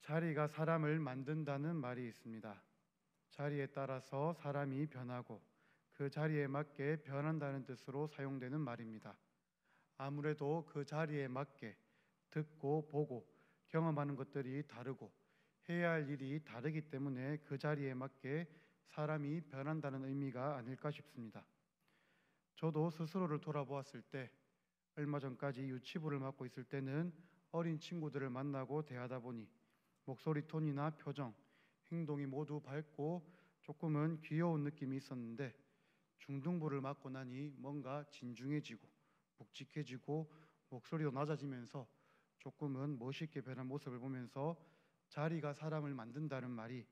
자리가 사람을 만든다는 말이 있습니다. 자리에 따라서 사람이 변하고 그 자리에 맞게 변한다는 뜻으로 사용되는 말입니다. 아무래도 그 자리에 맞게 듣고 보고 경험하는 것들이 다르고 해야 할 일이 다르기 때문에 그 자리에 맞게 사람이 변한다는 의미가 아닐까 싶습니다. 저도 스스로를 돌아보았을 때 얼마 전까지 유치부를 맡고 있을 때는 어린 친구들을 만나고 대하다 보니 목소리 톤이나 표정, 행동이 모두 밝고 조금은 귀여운 느낌이 있었는데 중등부를 맡고 나니 뭔가 진중해지고 묵직해지고 목소리도 낮아지면서 조금은 멋있게 변한 모습을 보면서 자리가 사람을 만든다는 말이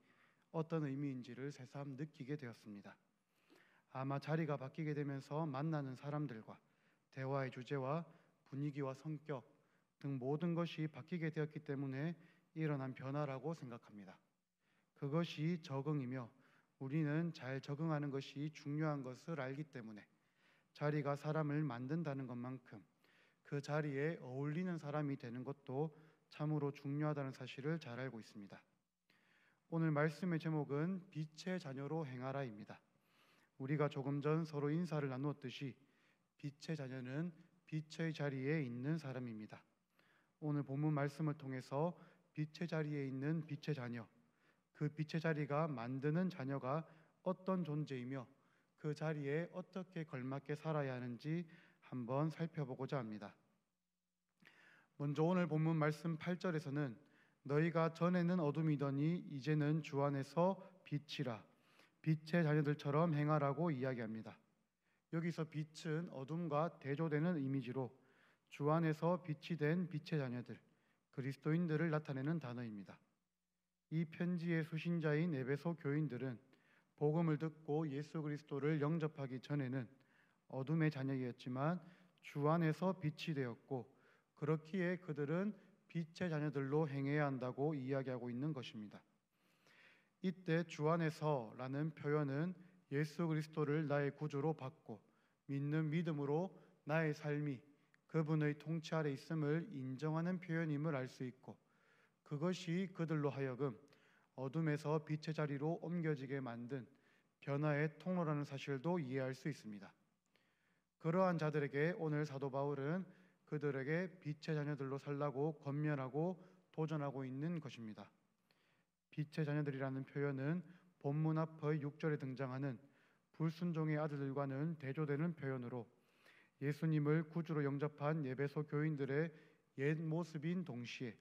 어떤 의미인지를 새삼 느끼게 되었습니다. 아마 자리가 바뀌게 되면서 만나는 사람들과 대화의 주제와 분위기와 성격 등 모든 것이 바뀌게 되었기 때문에 일어난 변화라고 생각합니다. 그것이 적응이며 우리는 잘 적응하는 것이 중요한 것을 알기 때문에 자리가 사람을 만든다는 것만큼 그 자리에 어울리는 사람이 되는 것도 참으로 중요하다는 사실을 잘 알고 있습니다. 오늘 말씀의 제목은 빛의 자녀로 행하라입니다. 우리가 조금 전 서로 인사를 나누었듯이 빛의 자녀는 빛의 자리에 있는 사람입니다. 오늘 본문 말씀을 통해서 빛의 자리에 있는 빛의 자녀, 그 빛의 자리가 만드는 자녀가 어떤 존재이며 그 자리에 어떻게 걸맞게 살아야 하는지 한번 살펴보고자 합니다. 먼저 오늘 본문 말씀 8절에서는 너희가 전에는 어둠이더니 이제는 주 안에서 빛이라, 빛의 자녀들처럼 행하라고 이야기합니다. 여기서 빛은 어둠과 대조되는 이미지로 주 안에서 빛이 된 빛의 자녀들, 그리스도인들을 나타내는 단어입니다. 이 편지의 수신자인 에베소 교인들은 복음을 듣고 예수 그리스도를 영접하기 전에는 어둠의 자녀였지만 주 안에서 빛이 되었고 그렇기에 그들은 빛의 자녀들로 행해야 한다고 이야기하고 있는 것입니다. 이때 주 안에서라는 표현은 예수 그리스도를 나의 구주로 받고 믿는 믿음으로 나의 삶이 그분의 통치 아래 있음을 인정하는 표현임을 알 수 있고 그것이 그들로 하여금 어둠에서 빛의 자리로 옮겨지게 만든 변화의 통로라는 사실도 이해할 수 있습니다. 그러한 자들에게 오늘 사도 바울은 그들에게 빛의 자녀들로 살라고 권면하고 도전하고 있는 것입니다. 빛의 자녀들이라는 표현은 본문 앞의 6절에 등장하는 불순종의 아들들과는 대조되는 표현으로 예수님을 구주로 영접한 에베소 교인들의 옛 모습인 동시에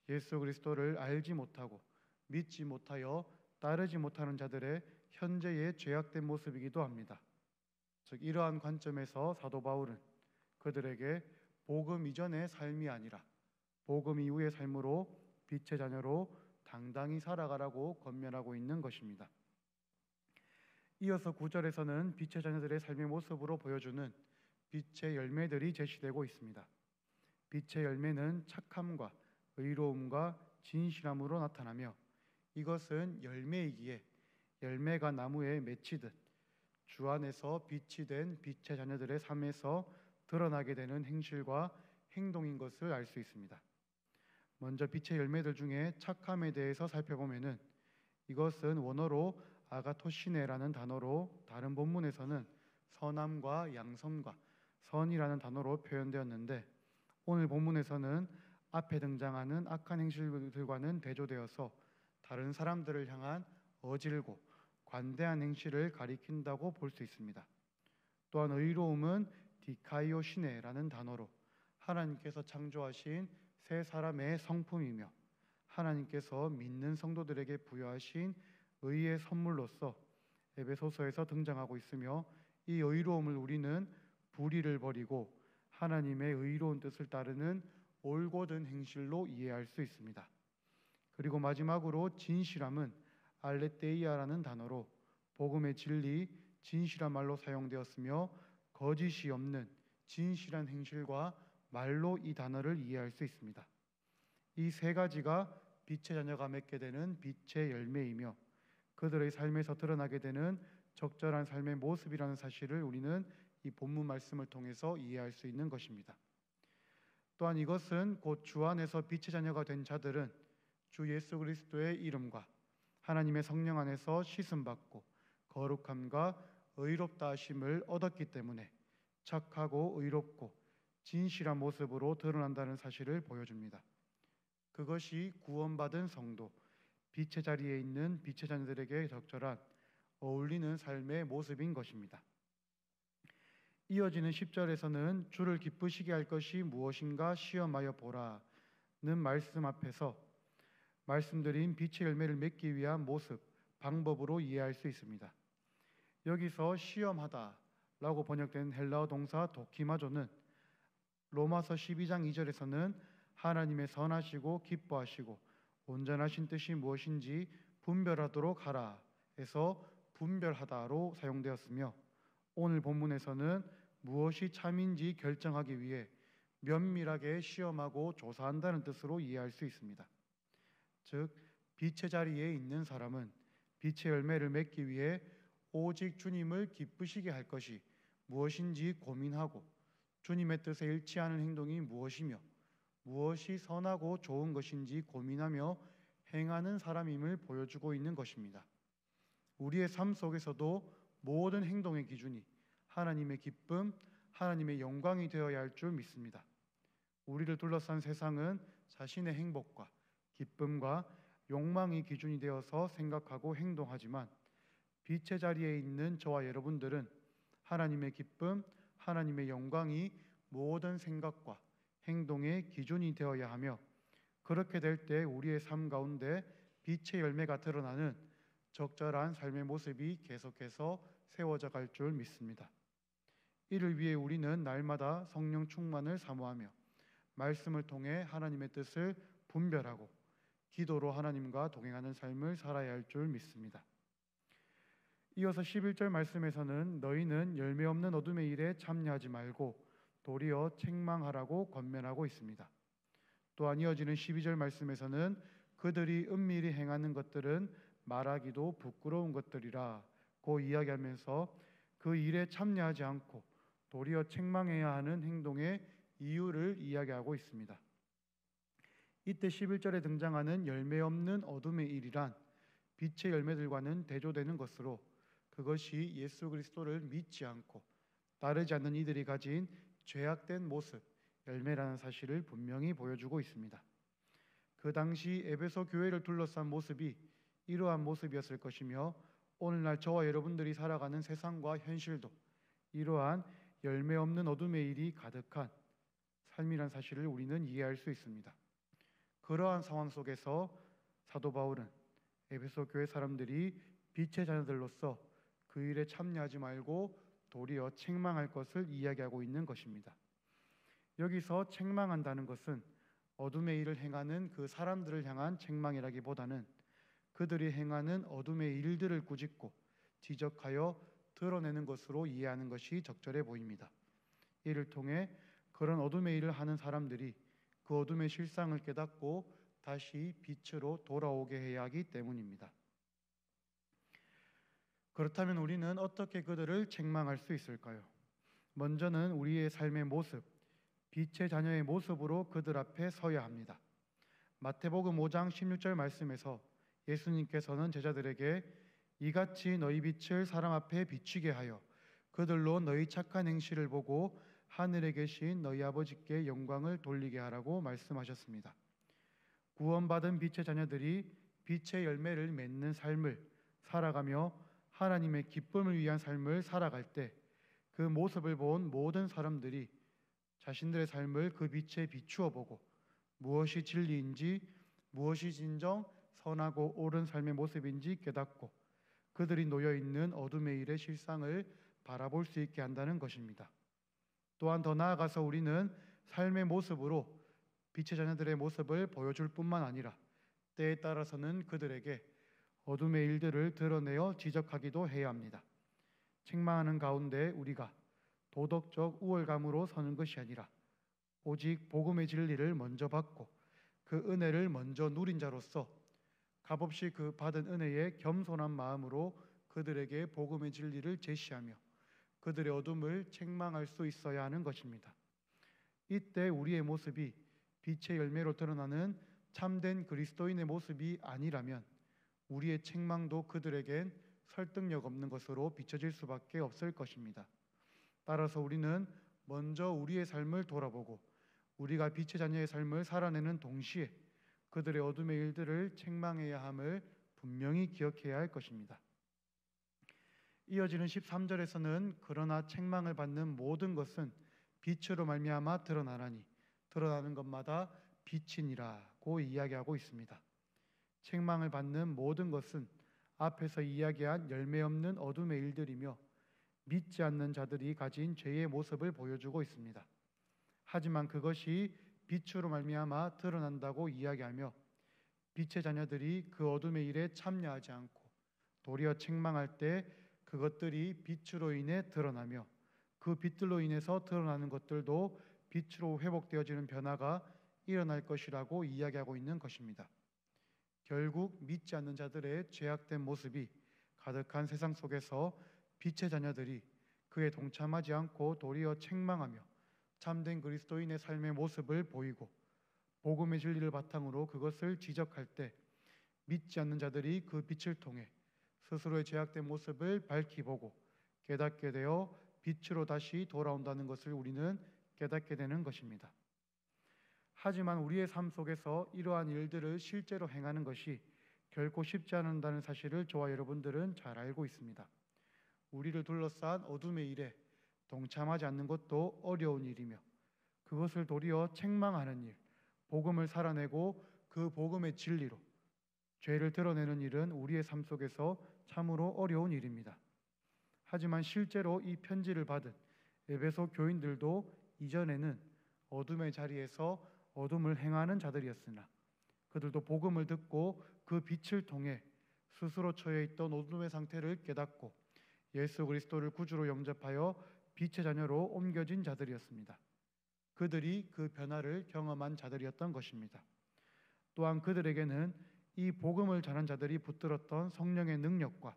예수 그리스도를 알지 못하고 믿지 못하여 따르지 못하는 자들의 현재의 죄악된 모습이기도 합니다. 즉 이러한 관점에서 사도 바울은 그들에게 복음 이전의 삶이 아니라 복음 이후의 삶으로 빛의 자녀로 당당히 살아가라고 권면하고 있는 것입니다. 이어서 9절에서는 빛의 자녀들의 삶의 모습으로 보여주는 빛의 열매들이 제시되고 있습니다. 빛의 열매는 착함과 의로움과 진실함으로 나타나며 이것은 열매이기에 열매가 나무에 맺히듯 주 안에서 빛이 된 빛의 자녀들의 삶에서 드러나게 되는 행실과 행동인 것을 알 수 있습니다. 먼저 빛의 열매들 중에 착함에 대해서 살펴보면은 이것은 원어로 아가토시네라는 단어로 다른 본문에서는 선함과 양선과 선이라는 단어로 표현되었는데 오늘 본문에서는 앞에 등장하는 악한 행실들과는 대조되어서 다른 사람들을 향한 어질고 관대한 행실을 가리킨다고 볼 수 있습니다. 또한 의로움은 디카이오시네라는 단어로 하나님께서 창조하신 새 사람의 성품이며 하나님께서 믿는 성도들에게 부여하신 의의 선물로서 에베소서에서 등장하고 있으며 이 의로움을 우리는 불의를 버리고 하나님의 의로운 뜻을 따르는 올곧은 행실로 이해할 수 있습니다. 그리고 마지막으로 진실함은 알레테이아라는 단어로 복음의 진리, 진실한 말로 사용되었으며 거짓이 없는 진실한 행실과 말로 이 단어를 이해할 수 있습니다. 이 세 가지가 빛의 자녀가 맺게 되는 빛의 열매이며 그들의 삶에서 드러나게 되는 적절한 삶의 모습이라는 사실을 우리는 이 본문 말씀을 통해서 이해할 수 있는 것입니다. 또한 이것은 곧 주 안에서 빛의 자녀가 된 자들은 주 예수 그리스도의 이름과 하나님의 성령 안에서 씻음받고 거룩함과 의롭다 하심을 얻었기 때문에 착하고 의롭고 진실한 모습으로 드러난다는 사실을 보여줍니다. 그것이 구원받은 성도, 빛의 자리에 있는 빛의 자녀들에게 적절한 어울리는 삶의 모습인 것입니다. 이어지는 10절에서는 주를 기쁘시게 할 것이 무엇인가 시험하여 보라는 말씀 앞에서 말씀드린 빛의 열매를 맺기 위한 모습, 방법으로 이해할 수 있습니다. 여기서 시험하다라고 번역된 헬라어 동사 도키마조는 로마서 12장 2절에서는 하나님의 선하시고 기뻐하시고 온전하신 뜻이 무엇인지 분별하도록 하라 해서 분별하다로 사용되었으며, 오늘 본문에서는 무엇이 참인지 결정하기 위해 면밀하게 시험하고 조사한다는 뜻으로 이해할 수 있습니다. 즉, 빛의 자리에 있는 사람은 빛의 열매를 맺기 위해 오직 주님을 기쁘시게 할 것이 무엇인지 고민하고 주님의 뜻에 일치하는 행동이 무엇이며 무엇이 선하고 좋은 것인지 고민하며 행하는 사람임을 보여주고 있는 것입니다. 우리의 삶 속에서도 모든 행동의 기준이 하나님의 기쁨, 하나님의 영광이 되어야 할 줄 믿습니다. 우리를 둘러싼 세상은 자신의 행복과 기쁨과 욕망이 기준이 되어서 생각하고 행동하지만 빛의 자리에 있는 저와 여러분들은 하나님의 기쁨, 하나님의 영광이 모든 생각과 행동의 기준이 되어야 하며, 그렇게 될 때 우리의 삶 가운데 빛의 열매가 드러나는 적절한 삶의 모습이 계속해서 세워져 갈 줄 믿습니다. 이를 위해 우리는 날마다 성령 충만을 사모하며 말씀을 통해 하나님의 뜻을 분별하고 기도로 하나님과 동행하는 삶을 살아야 할 줄 믿습니다. 이어서 11절 말씀에서는 너희는 열매 없는 어둠의 일에 참여하지 말고 도리어 책망하라고 권면하고 있습니다. 또한 이어지는 12절 말씀에서는 그들이 은밀히 행하는 것들은 말하기도 부끄러운 것들이라고 이야기하면서 그 일에 참여하지 않고 도리어 책망해야 하는 행동의 이유를 이야기하고 있습니다. 이때 11절에 등장하는 열매 없는 어둠의 일이란 빛의 열매들과는 대조되는 것으로, 그것이 예수 그리스도를 믿지 않고 따르지 않는 이들이 가진 죄악된 모습, 열매라는 사실을 분명히 보여주고 있습니다. 그 당시 에베소 교회를 둘러싼 모습이 이러한 모습이었을 것이며, 오늘날 저와 여러분들이 살아가는 세상과 현실도 이러한 열매 없는 어둠의 일이 가득한 삶이란 사실을 우리는 이해할 수 있습니다. 그러한 상황 속에서 사도 바울은 에베소 교회 사람들이 빛의 자녀들로서 그 일에 참여하지 말고 도리어 책망할 것을 이야기하고 있는 것입니다. 여기서 책망한다는 것은 어둠의 일을 행하는 그 사람들을 향한 책망이라기보다는 그들이 행하는 어둠의 일들을 꾸짖고 지적하여 드러내는 것으로 이해하는 것이 적절해 보입니다. 이를 통해 그런 어둠의 일을 하는 사람들이 그 어둠의 실상을 깨닫고 다시 빛으로 돌아오게 해야 하기 때문입니다. 그렇다면 우리는 어떻게 그들을 책망할 수 있을까요? 먼저는 우리의 삶의 모습, 빛의 자녀의 모습으로 그들 앞에 서야 합니다. 마태복음 5장 16절 말씀에서 예수님께서는 제자들에게 이같이 너희 빛을 사람 앞에 비추게 하여 그들로 너희 착한 행실을 보고 하늘에 계신 너희 아버지께 영광을 돌리게 하라고 말씀하셨습니다. 구원받은 빛의 자녀들이 빛의 열매를 맺는 삶을 살아가며 하나님의 기쁨을 위한 삶을 살아갈 때 그 모습을 본 모든 사람들이 자신들의 삶을 그 빛에 비추어 보고 무엇이 진리인지, 무엇이 진정 선하고 옳은 삶의 모습인지 깨닫고 그들이 놓여있는 어둠의 일의 실상을 바라볼 수 있게 한다는 것입니다. 또한 더 나아가서 우리는 삶의 모습으로 빛의 자녀들의 모습을 보여줄 뿐만 아니라 때에 따라서는 그들에게 어둠의 일들을 드러내어 지적하기도 해야 합니다. 책망하는 가운데 우리가 도덕적 우월감으로 서는 것이 아니라 오직 복음의 진리를 먼저 받고 그 은혜를 먼저 누린 자로서 값없이 그 받은 은혜에 겸손한 마음으로 그들에게 복음의 진리를 제시하며 그들의 어둠을 책망할 수 있어야 하는 것입니다. 이때 우리의 모습이 빛의 열매로 드러나는 참된 그리스도인의 모습이 아니라면 우리의 책망도 그들에겐 설득력 없는 것으로 비춰질 수밖에 없을 것입니다. 따라서 우리는 먼저 우리의 삶을 돌아보고 우리가 빛의 자녀의 삶을 살아내는 동시에 그들의 어둠의 일들을 책망해야 함을 분명히 기억해야 할 것입니다. 이어지는 13절에서는 그러나 책망을 받는 모든 것은 빛으로 말미암아 드러나나니 드러나는 것마다 빛이니라고 이야기하고 있습니다. 책망을 받는 모든 것은 앞에서 이야기한 열매 없는 어둠의 일들이며 믿지 않는 자들이 가진 죄의 모습을 보여주고 있습니다. 하지만 그것이 빛으로 말미암아 드러난다고 이야기하며 빛의 자녀들이 그 어둠의 일에 참여하지 않고 도리어 책망할 때 그것들이 빛으로 인해 드러나며 그 빛들로 인해서 드러나는 것들도 빛으로 회복되어지는 변화가 일어날 것이라고 이야기하고 있는 것입니다. 결국 믿지 않는 자들의 죄악된 모습이 가득한 세상 속에서 빛의 자녀들이 그에 동참하지 않고 도리어 책망하며 참된 그리스도인의 삶의 모습을 보이고 복음의 진리를 바탕으로 그것을 지적할 때 믿지 않는 자들이 그 빛을 통해 스스로의 죄악된 모습을 밝히 보고 깨닫게 되어 빛으로 다시 돌아온다는 것을 우리는 깨닫게 되는 것입니다. 하지만 우리의 삶 속에서 이러한 일들을 실제로 행하는 것이 결코 쉽지 않다는 사실을 저와 여러분들은 잘 알고 있습니다. 우리를 둘러싼 어둠의 일에 동참하지 않는 것도 어려운 일이며 그것을 도리어 책망하는 일, 복음을 살아내고 그 복음의 진리로 죄를 드러내는 일은 우리의 삶 속에서 참으로 어려운 일입니다. 하지만 실제로 이 편지를 받은 에베소 교인들도 이전에는 어둠의 자리에서 어둠을 행하는 자들이었으나 그들도 복음을 듣고 그 빛을 통해 스스로 처해 있던 어둠의 상태를 깨닫고 예수 그리스도를 구주로 영접하여 빛의 자녀로 옮겨진 자들이었습니다. 그들이 그 변화를 경험한 자들이었던 것입니다. 또한 그들에게는 이 복음을 전한 자들이 붙들었던 성령의 능력과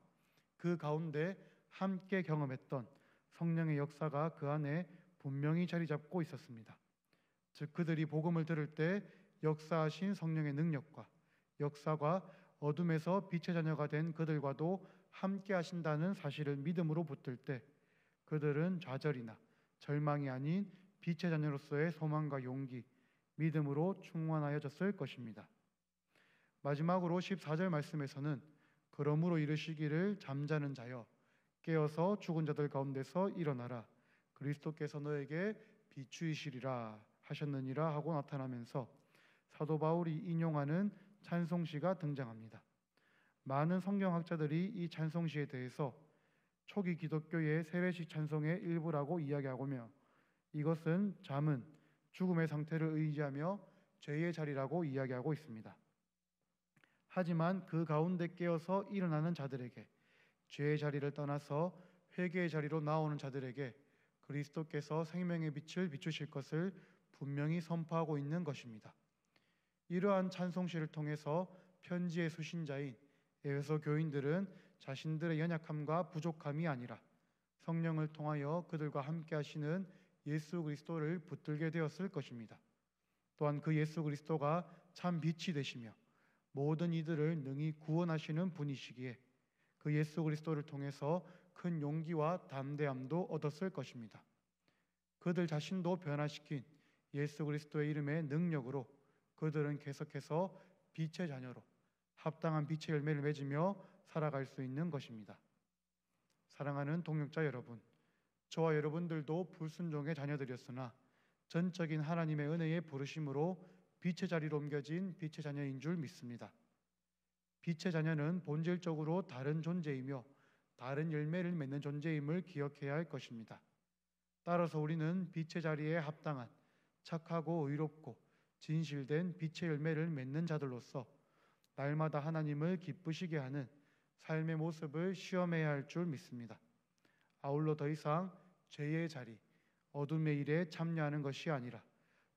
그 가운데 함께 경험했던 성령의 역사가 그 안에 분명히 자리 잡고 있었습니다. 즉 그들이 복음을 들을 때 역사하신 성령의 능력과 역사가 어둠에서 빛의 자녀가 된 그들과도 함께 하신다는 사실을 믿음으로 붙들 때 그들은 좌절이나 절망이 아닌 빛의 자녀로서의 소망과 용기, 믿음으로 충만하여졌을 것입니다. 마지막으로 14절 말씀에서는 그러므로 이르시기를 잠자는 자여 깨어서 죽은 자들 가운데서 일어나라 그리스도께서 너에게 비추이시리라 하셨느니라 하고 나타나면서 사도 바울이 인용하는 찬송시가 등장합니다. 많은 성경학자들이 이 찬송시에 대해서 초기 기독교의 세례식 찬송의 일부라고 이야기하고며 이것은 잠은 죽음의 상태를 의지하며 죄의 자리라고 이야기하고 있습니다. 하지만 그 가운데 깨어서 일어나는 자들에게 죄의 자리를 떠나서 회개의 자리로 나오는 자들에게 그리스도께서 생명의 빛을 비추실 것을 분명히 선포하고 있는 것입니다. 이러한 찬송시를 통해서 편지의 수신자인 에베소 교인들은 자신들의 연약함과 부족함이 아니라 성령을 통하여 그들과 함께 하시는 예수 그리스도를 붙들게 되었을 것입니다. 또한 그 예수 그리스도가 참 빛이 되시며 모든 이들을 능히 구원하시는 분이시기에 그 예수 그리스도를 통해서 큰 용기와 담대함도 얻었을 것입니다. 그들 자신도 변화시킨 예수 그리스도의 이름의 능력으로 그들은 계속해서 빛의 자녀로 합당한 빛의 열매를 맺으며 살아갈 수 있는 것입니다. 사랑하는 동역자 여러분, 저와 여러분들도 불순종의 자녀들이었으나 전적인 하나님의 은혜의 부르심으로 빛의 자리로 옮겨진 빛의 자녀인 줄 믿습니다. 빛의 자녀는 본질적으로 다른 존재이며 다른 열매를 맺는 존재임을 기억해야 할 것입니다. 따라서 우리는 빛의 자리에 합당한 착하고 의롭고 진실된 빛의 열매를 맺는 자들로서 날마다 하나님을 기쁘시게 하는 삶의 모습을 시험해야 할 줄 믿습니다. 아울러 더 이상 죄의 자리, 어둠의 일에 참여하는 것이 아니라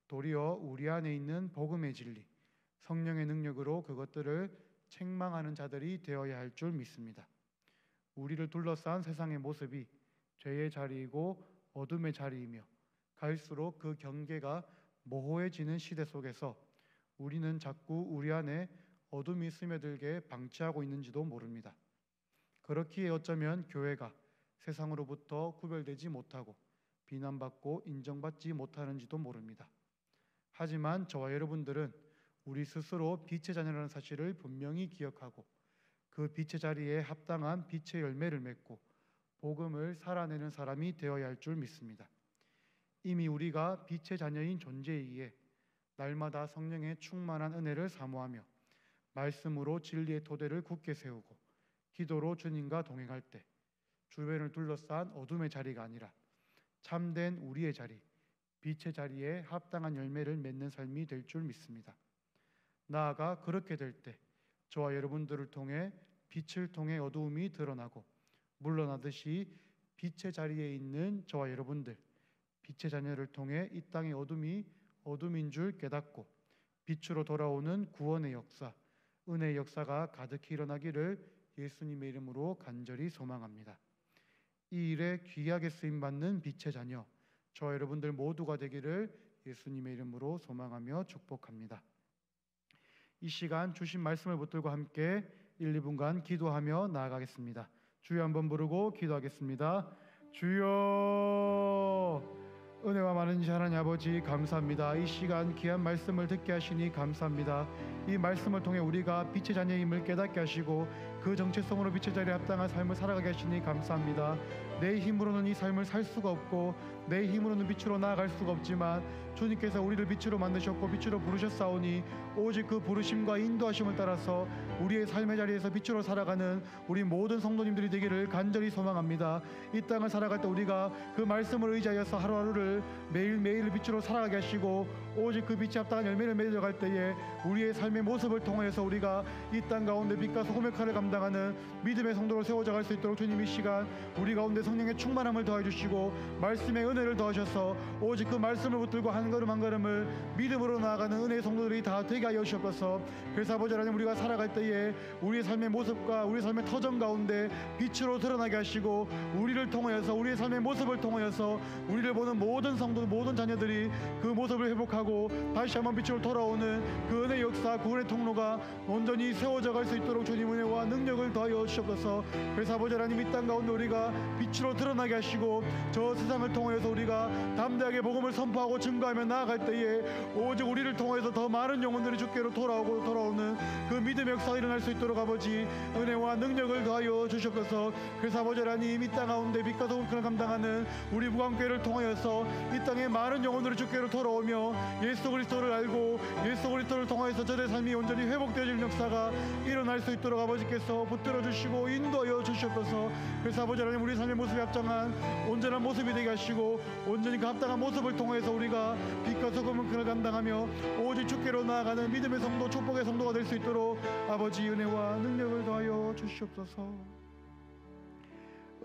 도리어 우리 안에 있는 복음의 진리, 성령의 능력으로 그것들을 책망하는 자들이 되어야 할 줄 믿습니다. 우리를 둘러싼 세상의 모습이 죄의 자리이고 어둠의 자리이며 갈수록 그 경계가 모호해지는 시대 속에서 우리는 자꾸 우리 안에 어둠이 스며들게 방치하고 있는지도 모릅니다. 그렇기에 어쩌면 교회가 세상으로부터 구별되지 못하고 비난받고 인정받지 못하는지도 모릅니다. 하지만 저와 여러분들은 우리 스스로 빛의 자녀라는 사실을 분명히 기억하고 그 빛의 자리에 합당한 빛의 열매를 맺고 복음을 살아내는 사람이 되어야 할 줄 믿습니다. 이미 우리가 빛의 자녀인 존재이기에 날마다 성령의 충만한 은혜를 사모하며 말씀으로 진리의 토대를 굳게 세우고 기도로 주님과 동행할 때 주변을 둘러싼 어둠의 자리가 아니라 참된 우리의 자리, 빛의 자리에 합당한 열매를 맺는 삶이 될 줄 믿습니다. 나아가 그렇게 될 때 저와 여러분들을 통해 빛을 통해 어두움이 드러나고 물러나듯이 빛의 자리에 있는 저와 여러분들, 빛의 자녀를 통해 이 땅의 어둠이 어둠인 줄 깨닫고 빛으로 돌아오는 구원의 역사, 은혜의 역사가 가득히 일어나기를 예수님의 이름으로 간절히 소망합니다. 이 일에 귀하게 쓰임받는 빛의 자녀, 저와 여러분들 모두가 되기를 예수님의 이름으로 소망하며 축복합니다. 이 시간 주신 말씀을 붙들고 함께 1, 2분간 기도하며 나아가겠습니다. 주여 한번 부르고 기도하겠습니다. 주여, 은혜와 많으신 하나님 아버지 감사합니다. 이 시간 귀한 말씀을 듣게 하시니 감사합니다. 이 말씀을 통해 우리가 빛의 자녀임을 깨닫게 하시고 그 정체성으로 빛의 자리에 합당한 삶을 살아가게 하시니 감사합니다. 내 힘으로는 이 삶을 살 수가 없고 내 힘으로는 빛으로 나아갈 수가 없지만 주님께서 우리를 빛으로 만드셨고 빛으로 부르셨사오니 오직 그 부르심과 인도하심을 따라서 우리의 삶의 자리에서 빛으로 살아가는 우리 모든 성도님들이 되기를 간절히 소망합니다. 이 땅을 살아갈 때 우리가 그 말씀을 의지하여서 하루하루를 매일매일 빛으로 살아가게 하시고 오직 그 빛이 합당한 열매를 맺어갈 때에 우리의 삶의 모습을 통해서 우리가 이 땅 가운데 빛과 소금의 칼을 감당하는 믿음의 성도로 세워져 갈 수 있도록 주님 이 시간 우리 가운데 성령의 충만함을 더해 주시고 말씀의 은혜를 더하셔서 오직 그 말씀을 붙들고 한 걸음 한 걸음을 믿음으로 나아가는 은혜의 성도들이 다 되게 하여 주옵소서. 그래서 아버지 하나님 우리가 살아갈 때에 우리의 삶의 모습과 우리의 삶의 터전 가운데 빛으로 드러나게 하시고 우리를 통하여서 우리의 삶의 모습을 통하여서 우리를 보는 모든 성도 모든 자녀들이 그 모습을 회복하고 다시 한번 빛으로 돌아오는 그 은혜의 역사 구원의 통로가 온전히 세워져 갈 수 있도록 주님 은혜와 능력을 더하여 주옵소서. 그래서 아버지 하나님 이 땅 가운데 우리가 빛으로 드러나게 하시고 저 세상을 통하여서 우리가 담대하게 복음을 선포하고 증거하며 나아갈 때에 오직 우리를 통해서 더 많은 영혼들이 주께로 돌아오는 그 믿음의 역사가 일어날 수 있도록 아버지 은혜와 능력을 더하여 주시옵소서. 그래서 아버지 하나님 이 땅 가운데 빛과 소금을 감당하는 우리 무관교회를 통하여서 이 땅에 많은 영혼들이 주께로 돌아오며 예수 그리스도를 알고 예수 그리스도를 통하여서 저의 삶이 온전히 회복되어지는 역사가 일어날 수 있도록 아버지께서 붙들어 주시고 인도하여 주시옵소서. 그래서 아버지 하나님 우리 삶의 모습에 합당한 온전한 모습이 되게 하시고 온전히 그 합당한 모습을 통해서 우리가 빛과 소금을 그를 감당하며 오직 주께로 나아가는 믿음의 성도 축복의 성도가 될 수 있도록 아버지 은혜와 능력을 더하여 주시옵소서.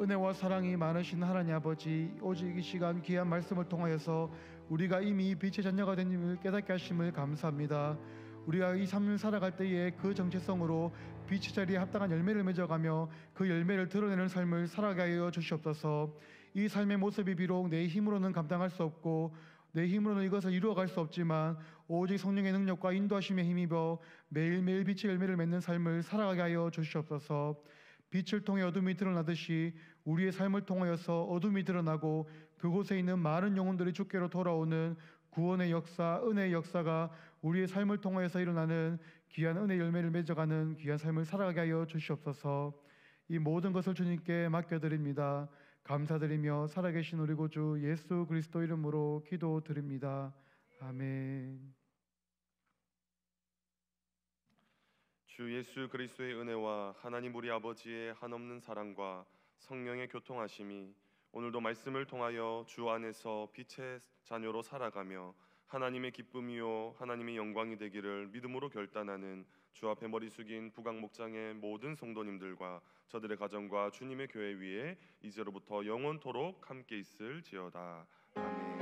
은혜와 사랑이 많으신 하나님 아버지 오직 이 시간 귀한 말씀을 통하여서 우리가 이미 빛의 자녀가 된 님을 깨닫게 하심을 감사합니다. 우리가 이 삶을 살아갈 때에 그 정체성으로 빛의 자리에 합당한 열매를 맺어가며 그 열매를 드러내는 삶을 살아가게 하여 주시옵소서. 이 삶의 모습이 비록 내 힘으로는 감당할 수 없고 내 힘으로는 이것을 이루어갈 수 없지만 오직 성령의 능력과 인도하심에 힘입어 매일매일 빛의 열매를 맺는 삶을 살아가게 하여 주시옵소서. 빛을 통해 어둠이 드러나듯이 우리의 삶을 통하여서 어둠이 드러나고 그곳에 있는 많은 영혼들이 주께로 돌아오는 구원의 역사, 은혜의 역사가 우리의 삶을 통하여서 일어나는 귀한 은혜의 열매를 맺어가는 귀한 삶을 살아가게 하여 주시옵소서. 이 모든 것을 주님께 맡겨드립니다. 감사드리며 살아계신 우리 구주 예수 그리스도 이름으로 기도드립니다. 아멘. 주 예수 그리스도의 은혜와 하나님 우리 아버지의 한없는 사랑과 성령의 교통하심이 오늘도 말씀을 통하여 주 안에서 빛의 자녀로 살아가며 하나님의 기쁨이요 하나님의 영광이 되기를 믿음으로 결단하는 주 앞에 머리 숙인 부강 목장의 모든 성도님들과 저들의 가정과 주님의 교회 위에 이제로부터 영원토록 함께 있을지어다. 아멘.